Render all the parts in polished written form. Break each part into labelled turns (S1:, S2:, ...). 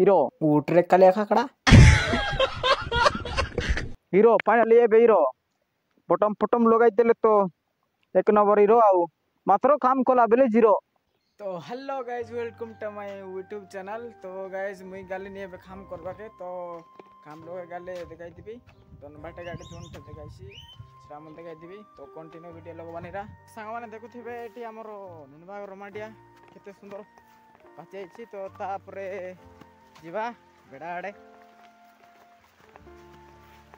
S1: hero utre kale khakada hero finally ebe hero bottom logai dele to एक number hero आउ मात्र काम कला बेले जीरो। तो hello guys welcome to my YouTube channel. तो गाइज मुई गाली नहीं बे काम करबा के तो काम लोग गाले देखाई दिबी तो बाटे गाड़ी जोन तो देखाइसी सेटा मन देखाई दिबी। तो कंटिन्यू वीडियो लोग बनेरा सांग माने देखुथिबे एटी हमरो निनबाग रोमाडिया केते सुंदर पाचैछि। तो तापरे जीवा बेडा आडे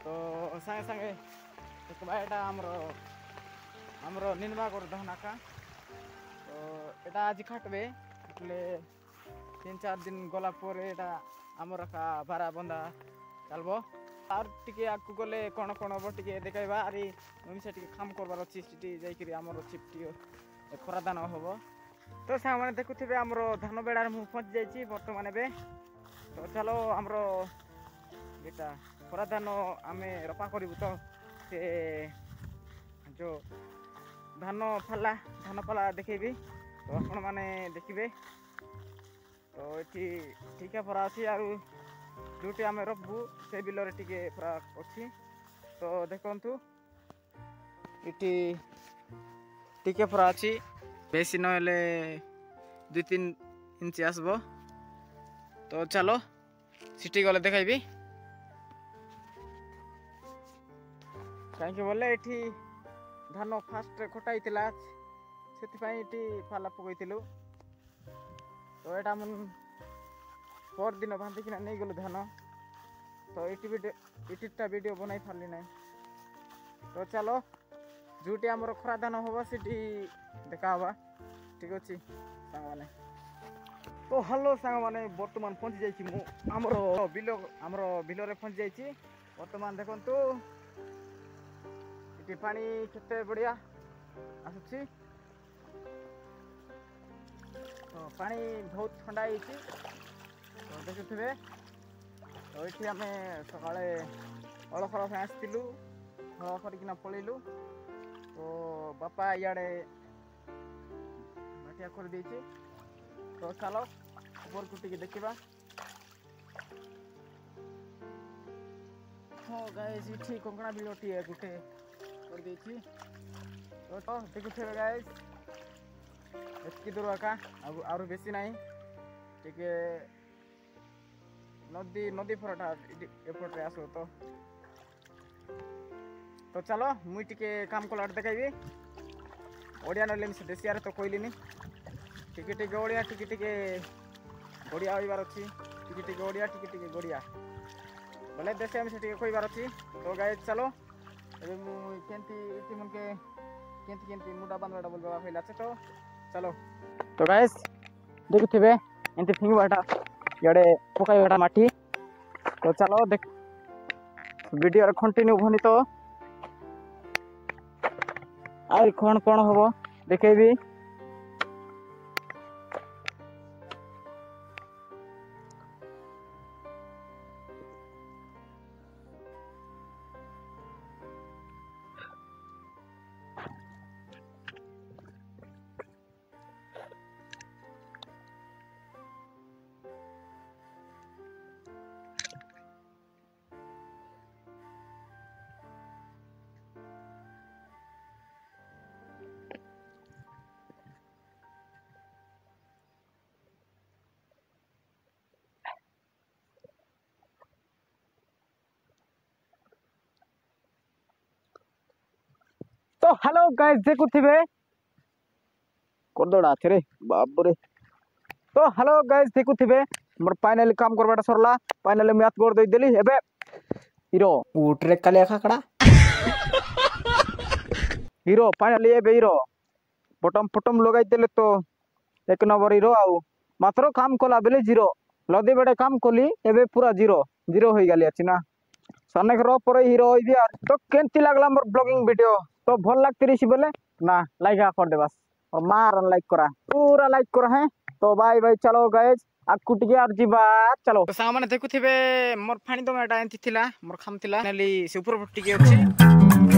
S1: तो संगे संगे देखबा एटा हमरो निनबाग दहनाका। तो एटा आज खाटबे એટલે 3-4 दिन गला पर एटा हमर का भारा बंदा चलबो आर टिके आकु गले कोन कोन बो टिके देखाइबा आरी हम से टिके काम करबार अछि सिटी जाई करी हमर चिपटी खरा दान होबो। तो सामने देखुथिबे हमरो धान बेडार मु पहुंच जाईची वर्तमान बे। तो चलो हमरो बेटा खरा दान आमे रोपा करिबु। तो से जो धान पाला देखेबी तो आपण माने देखिबे। तो एठी ठीक है फरा अछि आरु जोटी आमे रखबू से बिलरे टिके फरा अछि। तो देखंतु एठी टिके फरा अछि बेसी नहले 2-3 इंच आसबो। तो चलो सिटी गले देखाइबी काहे के बोले एठी धान फास्ट खटाइतिला सेतिपाई एटी फाला पकइतिलु। तो एटा मन पर दिन बांधि किना नै गलो धान। तो एटीटा वीडियो बनाई फारली नै। तो चलो जोटी हमर खरा धान होबा सिटी देखावा ठीक अछि सांग माने। तो हेलो सांग माने वर्तमान पहुंच जाईची मु हमरो बिलो रे पहुंच जाईची। वर्तमान देखंतु पानी केते बढ़िया आसुची। तो पानी बहुत ठंडा होइची तो देखुथिबे। तो एठी हमें सकाळे अलखर आसतिलु हळ करिकिना पळिलु। तो बापा याडे माटिया कर देइची। तो चलो ऊपर कुटी के देखिबा। हो गाइस इठी कोंकणा बिलोटी है गुटे कर देइची। तो देखुथिबे गाइस एतकी दूर का आरो बेसी नाही टिके नदी फरटा एपटे आसो। तो चलो मुई टिके काम कलाट देखाइबी ओडिया नले से देसिया रे तो कोइलिनी टिके ओडिया टिके गोडिया होइबार अछि टिके ओडिया टिके गोडिया बोले देसिया में से टिके कोइबार अछि। तो गाइस चलो एबे मु केंती इति मन के केंती मुडा बांधवाटा बोलबा फैला छ। तो चलो तो गाइस देखुथिबे एंती फिंगबाटा याडे पकाइबाटा माटी। तो चलो देख वीडियो रे कंटिन्यू भनी। तो आइ कोन होबो देखेबी। तो हेलो गाइस देखुथिबे करदोडा अछि रे बाप रे। तो हेलो गाइस देखुथिबे मोर फाइनली काम करबाटा सरला फाइनली मैथ गोड़ दई देली एबे हीरो उट्रे कले खाकड़ा हीरो फाइनली एबे हीरो बटम लगाई देले तो एक नंबर हीरो आउ मात्र काम कला बेले जीरो लदी बेडे काम कली एबे पूरा जीरो होई गाली अछि ना सने घर पर हीरो होई बियार। तो केंती लागला मोर ब्लॉगिंग वीडियो तो भल लागती रही बोले ना लाइक कर दे बस और मार लाइक करा पूरा लाइक करा है। तो बाय बाय चलो गाइस आकु टिके आर जीवा चलो। तो सामने देखुथिबे मोर फाणी तो एटा एंती थिला मोर खाम थिला नेली से ऊपर टिके अछि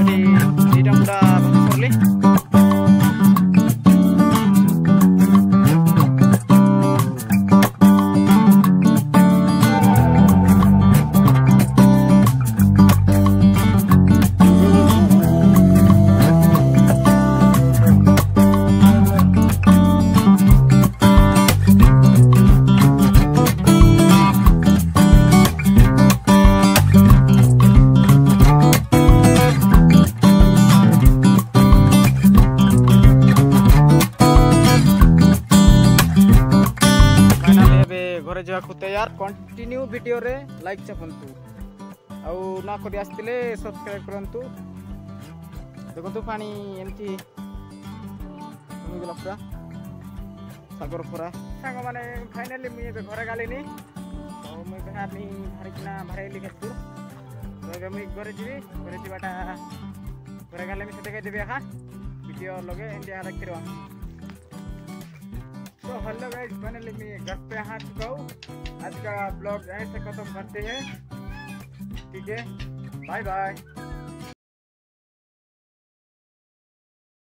S1: एडी डीटा मुडा करली। जावाक तैयार कंटिन्यू वीडियो रे लाइक चापंतु आउ ना करी आस्तिले सब्सक्राइब करंतु देखंतु पानी एमती पूरा सागर पूरा सांग माने फाइनली मुझे घर गालिनी और मुझे बाहरी बाहरी खेतु तो मुझे घर जी घर जाटा घर गाले मुझे देखे देवी हाँ वीडियो लगे इंडिया रखी तो हेलो गाइस फाइनली मैं घर पे आ चुका हूँ। आज का ब्लॉग यहीं से खत्म करते हैं। ठीक है, बाय बाय।